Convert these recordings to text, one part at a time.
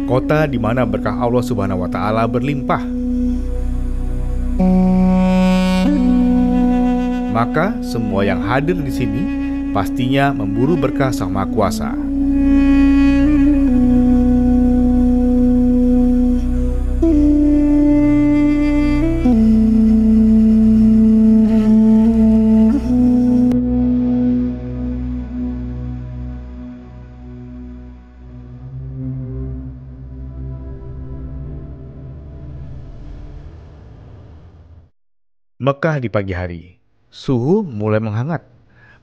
kota di mana berkah Allah Subhanahu wa Ta'ala berlimpah. Maka semua yang hadir di sini pastinya memburu berkah Sang Maha Kuasa. Mekah di pagi hari. Suhu mulai menghangat.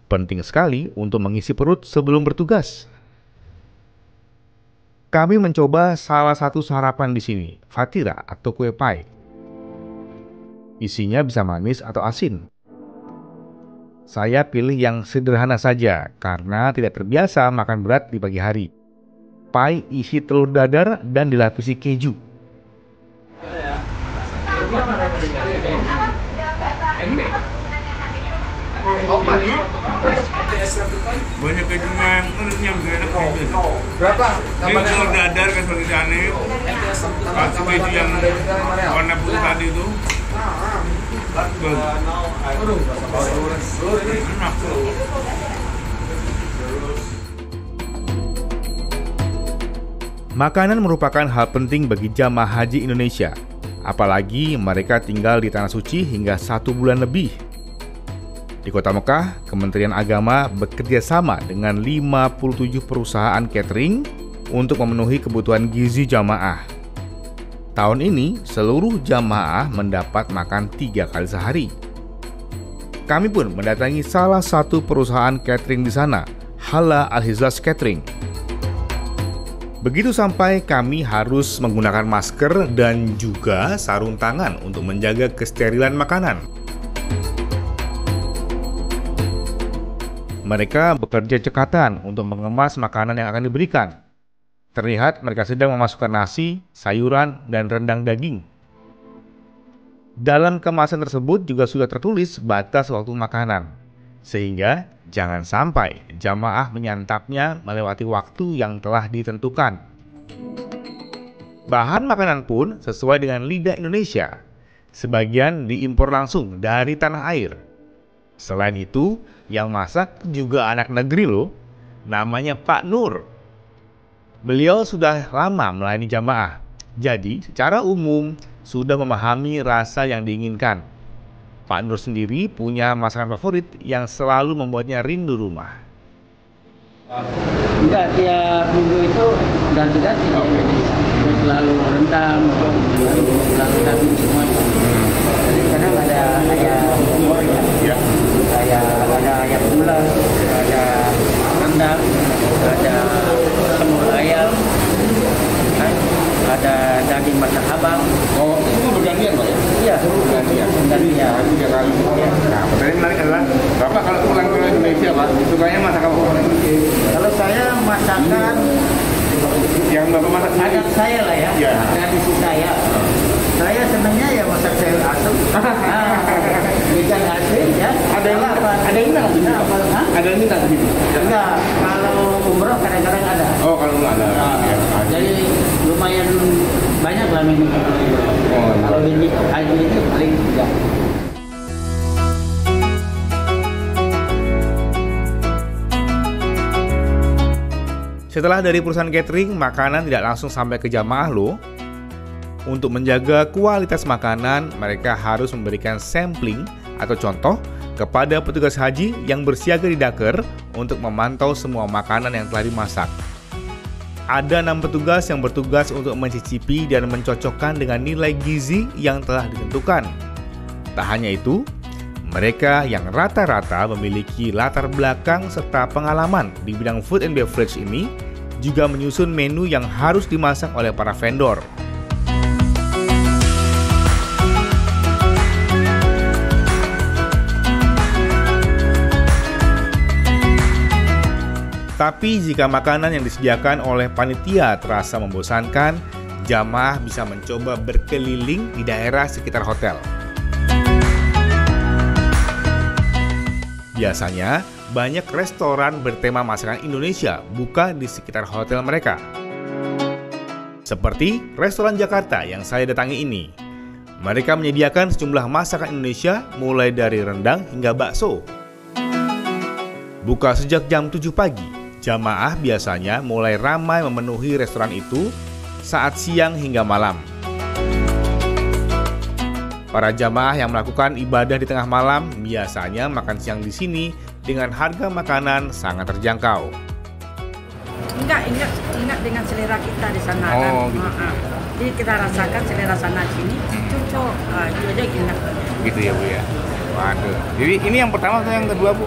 Penting sekali untuk mengisi perut sebelum bertugas. Kami mencoba salah satu sarapan di sini, fatira atau kue pai. Isinya bisa manis atau asin. Saya pilih yang sederhana saja karena tidak terbiasa makan berat di pagi hari. Pai isi telur dadar dan dilapisi keju. Banyak kejunya yang gak enak gitu. Berapa? Ini telur dadar kan seperti aneh. Kasih keju yang warna putih tadi itu. Enak. Makanan merupakan hal penting bagi jamaah haji Indonesia. Apalagi mereka tinggal di Tanah Suci hingga 1 bulan lebih. Di Kota Mekah, Kementerian Agama bekerja sama dengan 57 perusahaan catering untuk memenuhi kebutuhan gizi jamaah. Tahun ini, seluruh jamaah mendapat makan 3 kali sehari. Kami pun mendatangi salah satu perusahaan catering di sana, Hala Al-Hizaz Catering. Begitu sampai, kami harus menggunakan masker dan juga sarung tangan untuk menjaga kesterilan makanan. Mereka bekerja cekatan untuk mengemas makanan yang akan diberikan. Terlihat mereka sedang memasukkan nasi, sayuran, dan rendang daging. Dalam kemasan tersebut juga sudah tertulis batas waktu makanan, sehingga jangan sampai jamaah menyantapnya melewati waktu yang telah ditentukan. Bahan makanan pun sesuai dengan lidah Indonesia. Sebagian diimpor langsung dari tanah air. Selain itu, yang masak juga anak negeri loh, namanya Pak Nur. Beliau sudah lama melayani jamaah, jadi secara umum sudah memahami rasa yang diinginkan. Pak Nur sendiri punya masakan favorit yang selalu membuatnya rindu rumah. Enggak, tiap minggu itu ganti-ganti ya. Jadi selalu rendang, selalu daging semua. Jadi kadang ada ayam goreng, ya. Ada ayam bulat, ada rendang, ada semur ayam, ada daging masak abang. Oh, itu bergantian Pak ya? Iya, bergantian. 3 kali. Ya. Nah, pertanyaan menarik adalah, Bapak kalau pulang ke Indonesia Pak, sukanya masak apa? Kalau saya masakan Yang Bapak masak sendiri? adat saya lah ya, Ya. tradisi saya. Saya senangnya ya masak sayur asem, ikan asin ya. Ada yang minta di sini? Ada yang minta di sini? Enggak, kalau umroh kadang-kadang ada. Oh, kalau nggak ada. Ya. Jadi lumayan banyak lah menu. Oh, Kalau ini haji ini paling 3. Setelah dari perusahaan catering, makanan tidak langsung sampai ke jamaah loh. Untuk menjaga kualitas makanan, mereka harus memberikan sampling atau contoh kepada petugas haji yang bersiaga di Dakar untuk memantau semua makanan yang telah dimasak. Ada 6 petugas yang bertugas untuk mencicipi dan mencocokkan dengan nilai gizi yang telah ditentukan. Tak hanya itu, mereka yang rata-rata memiliki latar belakang serta pengalaman di bidang food and beverage ini juga menyusun menu yang harus dimasak oleh para vendor. Tapi jika makanan yang disediakan oleh panitia terasa membosankan, jamaah bisa mencoba berkeliling di daerah sekitar hotel. Biasanya, banyak restoran bertema masakan Indonesia buka di sekitar hotel mereka. Seperti restoran Jakarta yang saya datangi ini. Mereka menyediakan sejumlah masakan Indonesia mulai dari rendang hingga bakso. Buka sejak jam 7 pagi, jamaah biasanya mulai ramai memenuhi restoran itu saat siang hingga malam. Para jamaah yang melakukan ibadah di tengah malam biasanya makan siang di sini dengan harga makanan sangat terjangkau. Ingat dengan selera kita di sana kan. Gitu. Jadi kita rasakan selera sana sini cocok, itu aja enak. Gitu ya Bu ya. Waduh. Jadi ini yang pertama atau yang kedua Bu?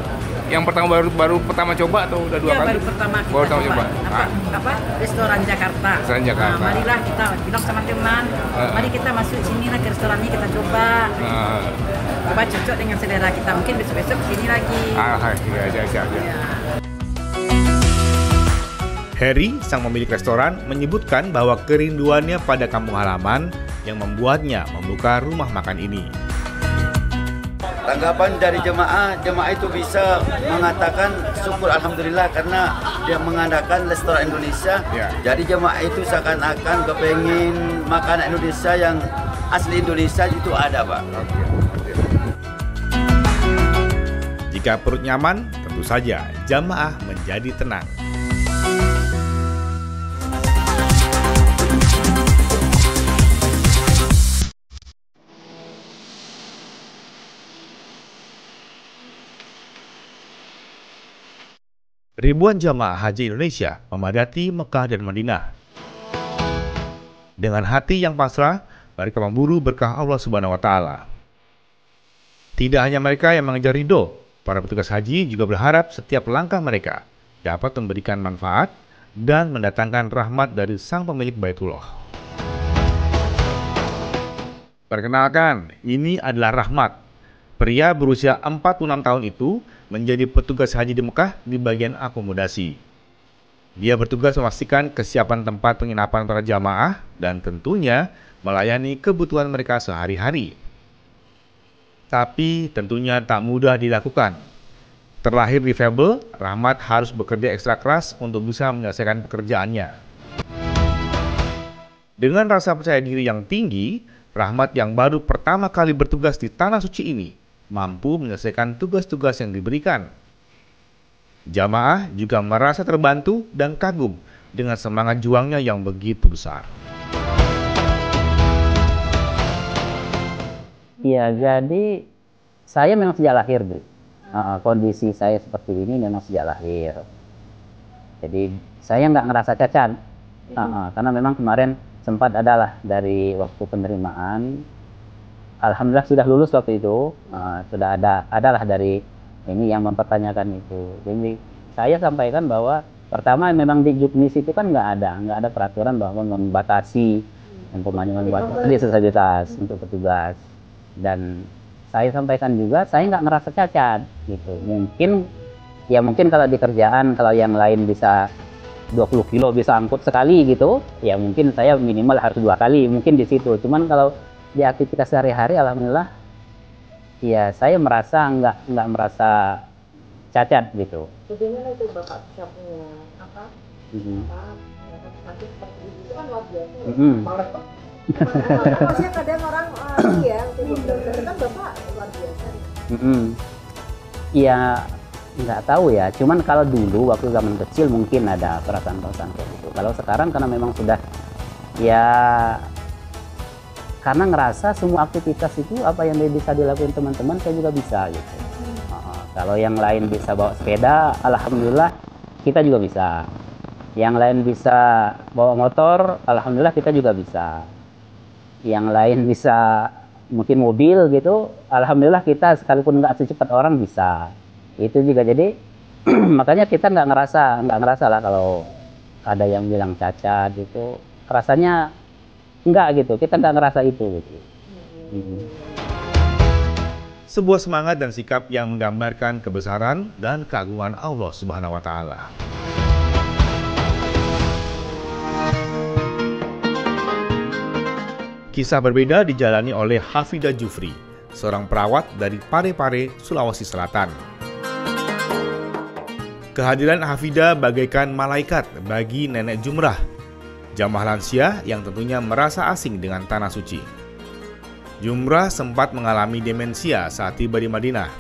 Yang pertama baru pertama coba atau udah dua kali? Baru pertama kita coba. Restoran Jakarta. Restoran Jakarta. Marilah kita bilang sama teman, mari kita masuk sini lah ke restoran ini, kita coba. Coba cocok dengan selera kita, mungkin besok-besok sini lagi. Ya. Harry, sang pemilik restoran, menyebutkan bahwa kerinduannya pada kampung halaman yang membuatnya membuka rumah makan ini. Tanggapan dari jemaah itu bisa mengatakan syukur alhamdulillah karena dia mengadakan restoran Indonesia. Ya. Jadi jemaah itu seakan-akan kepengin makanan Indonesia yang asli Indonesia itu ada, Pak. Jika perut nyaman, tentu saja jamaah menjadi tenang. Ribuan jamaah haji Indonesia memadati Mekah dan Madinah. Dengan hati yang pasrah, mereka memburu berkah Allah Subhanahu wa Ta'ala. Tidak hanya mereka yang mengejar ridho, para petugas haji juga berharap setiap langkah mereka dapat memberikan manfaat dan mendatangkan rahmat dari sang pemilik Baitullah. Perkenalkan, ini adalah Rahmat. Pria berusia 46 tahun itu menjadi petugas haji di Mekah di bagian akomodasi. Dia bertugas memastikan kesiapan tempat penginapan para jamaah dan tentunya melayani kebutuhan mereka sehari-hari. Tapi tentunya tak mudah dilakukan. Terlahir difabel, Rahmat harus bekerja ekstra keras untuk bisa menyelesaikan pekerjaannya. Dengan rasa percaya diri yang tinggi, Rahmat yang baru pertama kali bertugas di Tanah Suci ini mampu menyelesaikan tugas-tugas yang diberikan. Jamaah juga merasa terbantu dan kagum dengan semangat juangnya yang begitu besar. Ya, jadi saya memang sejak lahir, Bu. Kondisi saya seperti ini memang sejak lahir. Jadi saya nggak ngerasa cacat, karena memang kemarin sempat adalah dari waktu penerimaan. Alhamdulillah sudah lulus waktu itu, sudah adalah dari ini yang mempertanyakan itu. Jadi saya sampaikan bahwa pertama memang di juknis itu kan nggak ada peraturan bahwa membatasi disabilitas untuk petugas. Dan saya sampaikan juga saya nggak ngerasa cacat gitu. Mungkin kalau di kerjaan kalau yang lain bisa 20 kilo bisa angkut sekali gitu, ya mungkin saya minimal harus 2 kali mungkin di situ. Cuman kalau di aktivitas sehari-hari alhamdulillah ya saya merasa nggak merasa cacat gitu. Bagaimana itu Bapak bisa punya apa? Nanti seperti itu kan luar biasa. Maksudnya kadang orang ya kan Bapak luar biasa. Ya nggak tahu ya. Cuman kalau dulu waktu zaman kecil mungkin ada perasaan-perasaan kayak gitu. Kalau sekarang karena memang sudah ya karena ngerasa semua aktivitas itu apa yang bisa dilakukan teman-teman saya juga bisa gitu. Kalau yang lain bisa bawa sepeda, alhamdulillah kita juga bisa. Yang lain bisa bawa motor, alhamdulillah kita juga bisa. Yang lain bisa mungkin mobil gitu, alhamdulillah kita sekalipun nggak secepat orang bisa. Itu juga jadi makanya kita nggak ngerasa lah kalau ada yang bilang cacat gitu. Rasanya enggak gitu, kita nggak ngerasa itu gitu. Sebuah semangat dan sikap yang menggambarkan kebesaran dan keagungan Allah Subhanahu wa Ta'ala. Kisah berbeda dijalani oleh Hafidah Jufri, seorang perawat dari Parepare, Sulawesi Selatan. Kehadiran Hafidah bagaikan malaikat bagi nenek Jumrah. jamaah lansia yang tentunya merasa asing dengan tanah suci. Jumrah sempat mengalami demensia saat tiba di Madinah,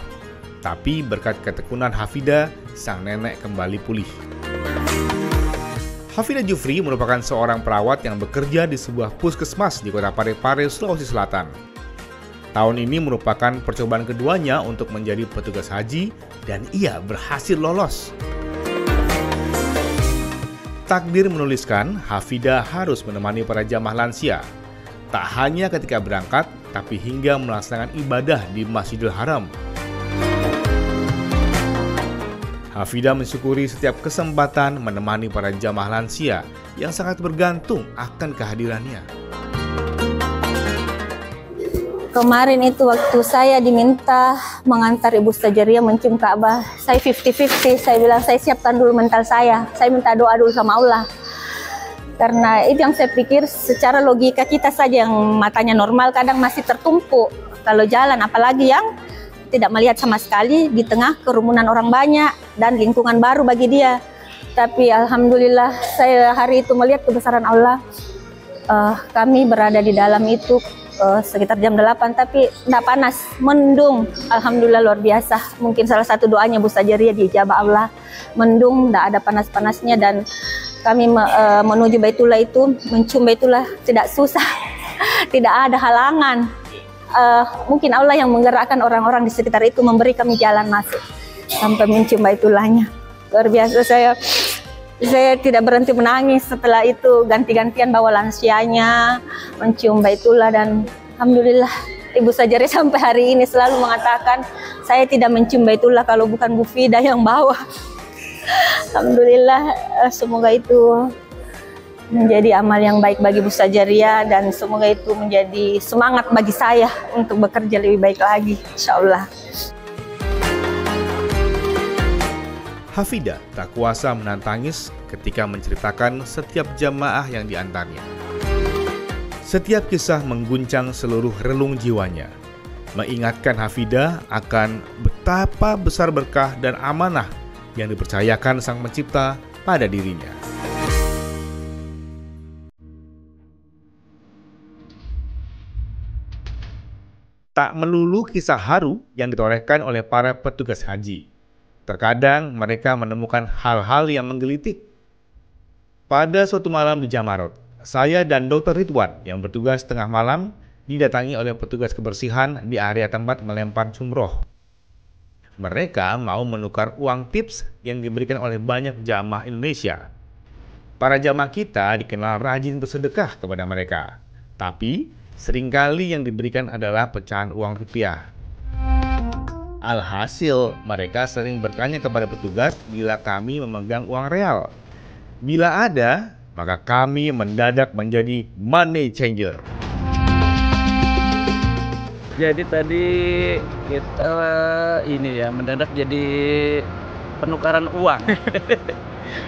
tapi berkat ketekunan Hafidah, sang nenek kembali pulih. Hafidah Jufri merupakan seorang perawat yang bekerja di sebuah puskesmas di kota Parepare, Sulawesi Selatan. Tahun ini merupakan percobaan keduanya untuk menjadi petugas haji dan ia berhasil lolos. Takdir menuliskan Hafidah harus menemani para jamaah lansia, tak hanya ketika berangkat, tapi hingga melaksanakan ibadah di Masjidil Haram. Hafidah mensyukuri setiap kesempatan menemani para jamaah lansia yang sangat bergantung akan kehadirannya. Kemarin itu waktu saya diminta mengantar Ibu Stajaria mencium Ka'bah, saya 50-50, saya bilang saya siapkan dulu mental saya minta doa dulu sama Allah. Karena itu yang saya pikir secara logika kita saja yang matanya normal kadang masih tertumpuk. Kalau jalan apalagi yang tidak melihat sama sekali di tengah kerumunan orang banyak dan lingkungan baru bagi dia. Tapi alhamdulillah saya hari itu melihat kebesaran Allah. Kami berada di dalam itu sekitar jam 8 tapi tidak panas, mendung. Alhamdulillah luar biasa. Mungkin salah satu doanya Bu Stajaria diijabah Allah. Mendung, tidak ada panas-panasnya dan kami menuju Baitullah itu, mencium Baitullah tidak susah. Tidak ada halangan. Mungkin Allah yang menggerakkan orang-orang di sekitar itu memberi kami jalan masuk sampai mencium Baitullahnya. Luar biasa, saya tidak berhenti menangis setelah itu, ganti-gantian bawa lansianya mencium Baitullah dan alhamdulillah Ibu Stajaria sampai hari ini selalu mengatakan saya tidak mencium Baitullah kalau bukan Bu Fida yang bawa. Alhamdulillah, semoga itu menjadi amal yang baik bagi Bu Stajaria dan semoga itu menjadi semangat bagi saya untuk bekerja lebih baik lagi, insyaallah. Hafidah tak kuasa menahan tangis ketika menceritakan setiap jamaah yang diantarnya. Setiap kisah mengguncang seluruh relung jiwanya, mengingatkan Hafidah akan betapa besar berkah dan amanah yang dipercayakan Sang Pencipta pada dirinya. Tak melulu kisah haru yang ditorehkan oleh para petugas haji. Terkadang mereka menemukan hal-hal yang menggelitik. Pada suatu malam di Jamarot, saya dan Dr. Ridwan yang bertugas tengah malam didatangi oleh petugas kebersihan di area tempat melempar jumroh. Mereka mau menukar uang tips yang diberikan oleh banyak jamaah Indonesia. Para jamaah kita dikenal rajin bersedekah kepada mereka, tapi seringkali yang diberikan adalah pecahan uang rupiah. Alhasil, mereka sering bertanya kepada petugas bila kami memegang uang real. Bila ada, maka kami mendadak menjadi money changer. Jadi tadi kita ini ya mendadak jadi penukaran uang.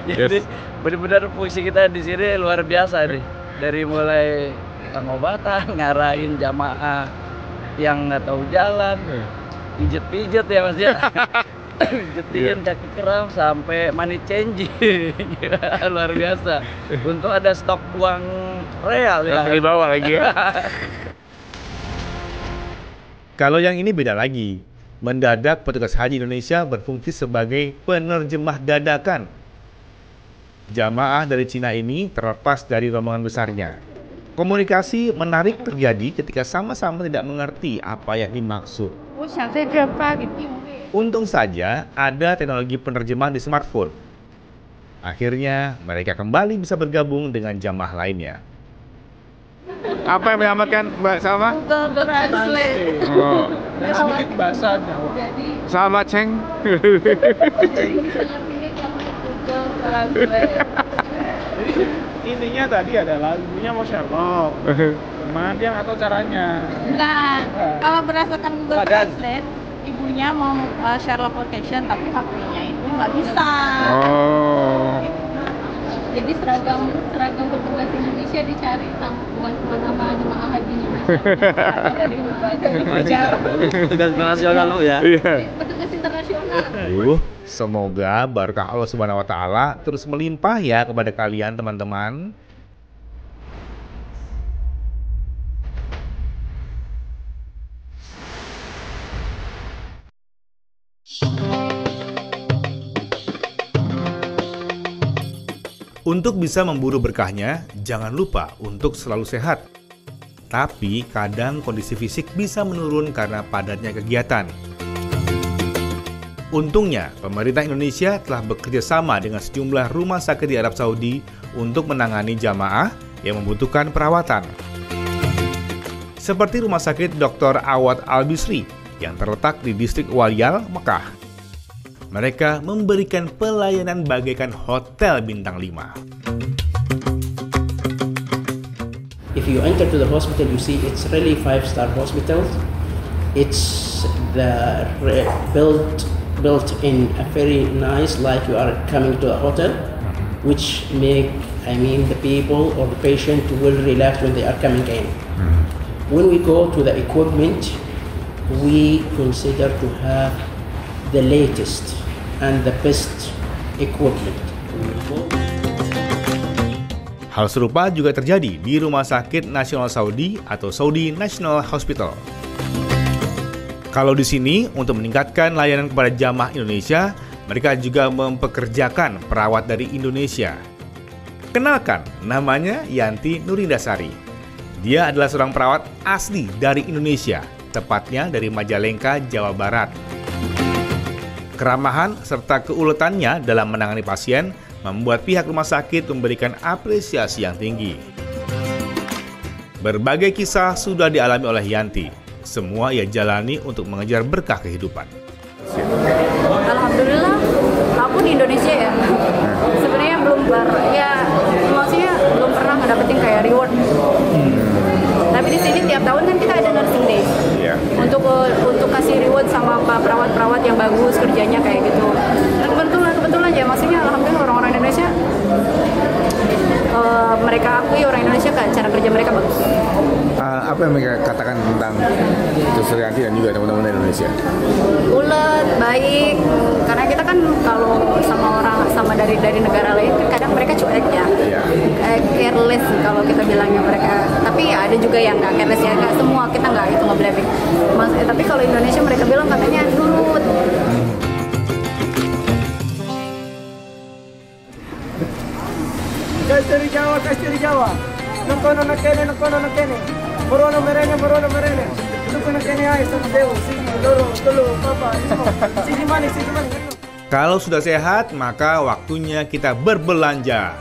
Jadi benar-benar fungsi kita di sini luar biasa nih. Dari mulai pengobatan, ngarahin jamaah yang nggak tahu jalan, pijet-pijet ya Mas ya. Pijetin kaki kram sampai money changing. Luar biasa. Untung ada stok uang real ya. Di bawah lagi ya. Kalau yang ini beda lagi. Mendadak petugas haji Indonesia berfungsi sebagai penerjemah dadakan. Jamaah dari Cina ini terlepas dari rombongan besarnya. Komunikasi menarik terjadi ketika sama-sama tidak mengerti apa yang dimaksud. Untung saja ada teknologi penerjemah di smartphone. Akhirnya mereka kembali bisa bergabung dengan jamaah lainnya. Apa yang menyelamatkan Mbak Salma? Oh. Sedikit bahasa Jawa. Salma Ceng. Intinya tadi ada lagunya mau Sherlock. Cuman dia nggak tahu caranya. Nah, kalau berdasarkan Google Translate, ibunya mau Sherlock location tapi HP-nya itu nggak bisa. Oh. Jadi seragam petugas Indonesia dicari bukan cuma nama jemaah hajinya. Dari Petugas internasional lo ya. petugas internasional. Semoga berkah Allah Subhanahu wa taala terus melimpah ya kepada kalian teman-teman. Untuk bisa memburu berkahnya, jangan lupa untuk selalu sehat. Tapi kadang kondisi fisik bisa menurun karena padatnya kegiatan. Untungnya, pemerintah Indonesia telah bekerja sama dengan sejumlah rumah sakit di Arab Saudi untuk menangani jamaah yang membutuhkan perawatan. Seperti Rumah Sakit Dr. Awad Al-Bisri yang terletak di distrik Walyal, Mekah. Mereka memberikan pelayanan bagaikan hotel bintang 5. If you enter to the hospital, you see it's really 5-star hospital. It's built in a very nice, like you are coming to a hotel, which make, the people or the patient will relax when they are coming in. When we go to the equipment, we consider to have the latest and the best equipment. Hal serupa juga terjadi di Rumah Sakit Nasional Saudi atau Saudi National Hospital. Kalau di sini, untuk meningkatkan layanan kepada jamaah Indonesia, mereka juga mempekerjakan perawat dari Indonesia. Kenalkan, namanya Yanti Nurindasari. Dia adalah seorang perawat asli dari Indonesia, tepatnya dari Majalengka, Jawa Barat. Keramahan serta keuletannya dalam menangani pasien membuat pihak rumah sakit memberikan apresiasi yang tinggi. Berbagai kisah sudah dialami oleh Yanti. Semua ia jalani untuk mengejar berkah kehidupan. Alhamdulillah, aku di Indonesia ya. Sebenarnya maksudnya belum pernah ngedapetin kayak reward. Tapi di sini tiap tahun kan kita ada nursing day. Untuk kasih reward sama perawat-perawat yang bagus kerjanya kayak gitu. Dan kebetulan ya, maksudnya alhamdulillah orang-orang Indonesia mereka akui orang Indonesia kan cara kerja mereka bagus. Apa yang mereka katakan tentang Suster Yanti dan juga teman-teman Indonesia? Ulet, baik, karena kita kan kalau sama dari negara lain kan kadang mereka cuek ya, careless kalau kita bilangnya mereka. Tapi ya ada juga yang nggak careless ya, nggak semua, kita nggak itu nggak blaming. Tapi kalau Indonesia mereka bilang katanya nurut. Kasih dari Jawa. Nongkono nak kene. Merono merene. Itu kena kene ay Dewa. Sini, dulu, papa. Sini mana. Kalau sudah sehat, maka waktunya kita berbelanja.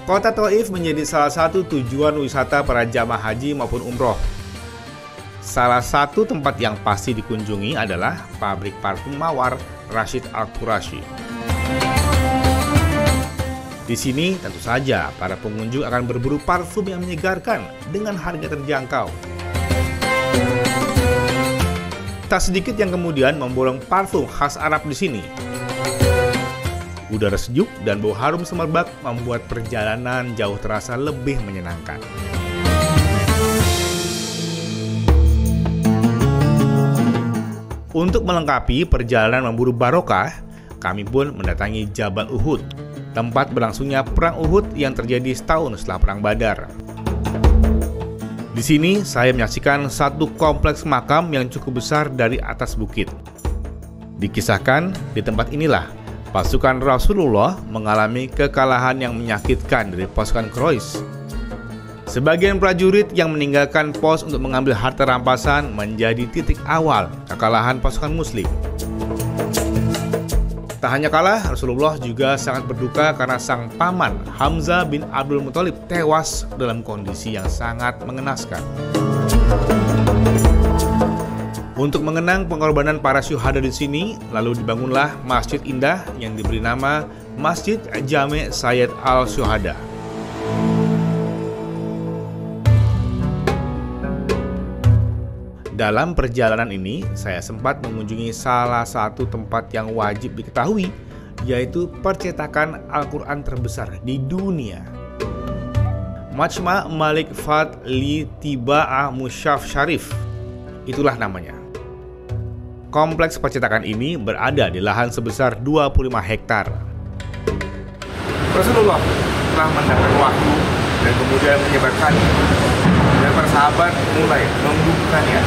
Kota Taif menjadi salah satu tujuan wisata para jamaah haji maupun umroh. Salah satu tempat yang pasti dikunjungi adalah pabrik parfum mawar Rashid Al-Qurashi. Di sini tentu saja para pengunjung akan berburu parfum yang menyegarkan dengan harga terjangkau. Tak sedikit yang kemudian memborong parfum khas Arab di sini. Udara sejuk dan bau harum semerbak membuat perjalanan jauh terasa lebih menyenangkan. Untuk melengkapi perjalanan memburu barokah, kami pun mendatangi Jabal Uhud, tempat berlangsungnya Perang Uhud yang terjadi setahun setelah Perang Badar. Di sini saya menyaksikan satu kompleks makam yang cukup besar dari atas bukit. Dikisahkan di tempat inilah pasukan Rasulullah mengalami kekalahan yang menyakitkan dari pasukan Quraisy. Sebagian prajurit yang meninggalkan pos untuk mengambil harta rampasan menjadi titik awal kekalahan pasukan Muslim. Tak hanya kalah, Rasulullah juga sangat berduka karena sang paman Hamzah bin Abdul Muthalib tewas dalam kondisi yang sangat mengenaskan. Untuk mengenang pengorbanan para syuhada di sini, lalu dibangunlah masjid indah yang diberi nama Masjid Jami' Sayyid Al-Syuhada. Dalam perjalanan ini, saya sempat mengunjungi salah satu tempat yang wajib diketahui, yaitu percetakan Al-Quran terbesar di dunia. Majma' Malik Fahd li Tiba'ah Mushaf Sharif, itulah namanya. Kompleks percetakan ini berada di lahan sebesar 25 hektar. Rasulullah telah mendapat wahyu dan kemudian menyebarkan, dan para sahabat mulai membukukannya.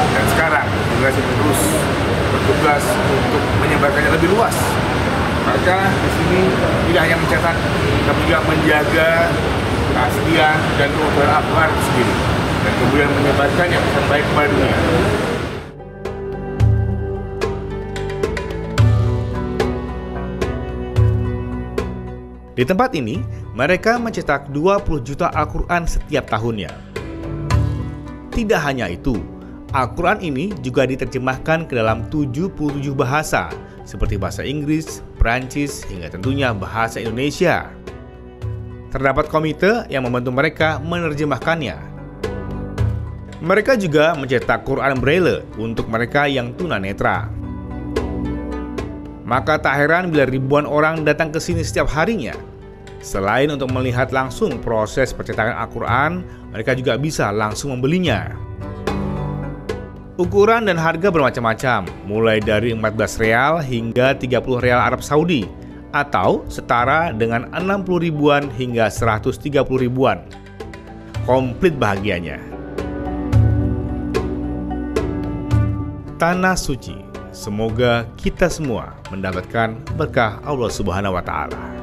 Dan sekarang generasi terus bertugas untuk menyebarkannya lebih luas. Maka di sini tidak hanya mencetak, tapi juga menjaga keaslian dan keutuhan Al-Quran itu sendiri, dan kemudian menyebarkan yang pesan baik kepada dunia. Di tempat ini, mereka mencetak 20 juta Al-Quran setiap tahunnya. Tidak hanya itu, Al-Quran ini juga diterjemahkan ke dalam 77 bahasa, seperti bahasa Inggris, Perancis, hingga tentunya bahasa Indonesia. Terdapat komite yang membantu mereka menerjemahkannya. Mereka juga mencetak Quran Braille untuk mereka yang tunanetra. Maka tak heran bila ribuan orang datang ke sini setiap harinya. Selain untuk melihat langsung proses percetakan Al-Quran, mereka juga bisa langsung membelinya. Ukuran dan harga bermacam-macam, mulai dari 14 real hingga 30 real Arab Saudi, atau setara dengan 60 ribuan hingga 130 ribuan. Komplit bahagianya. Tanah suci. Semoga kita semua mendapatkan berkah Allah Subhanahu wa Ta'ala.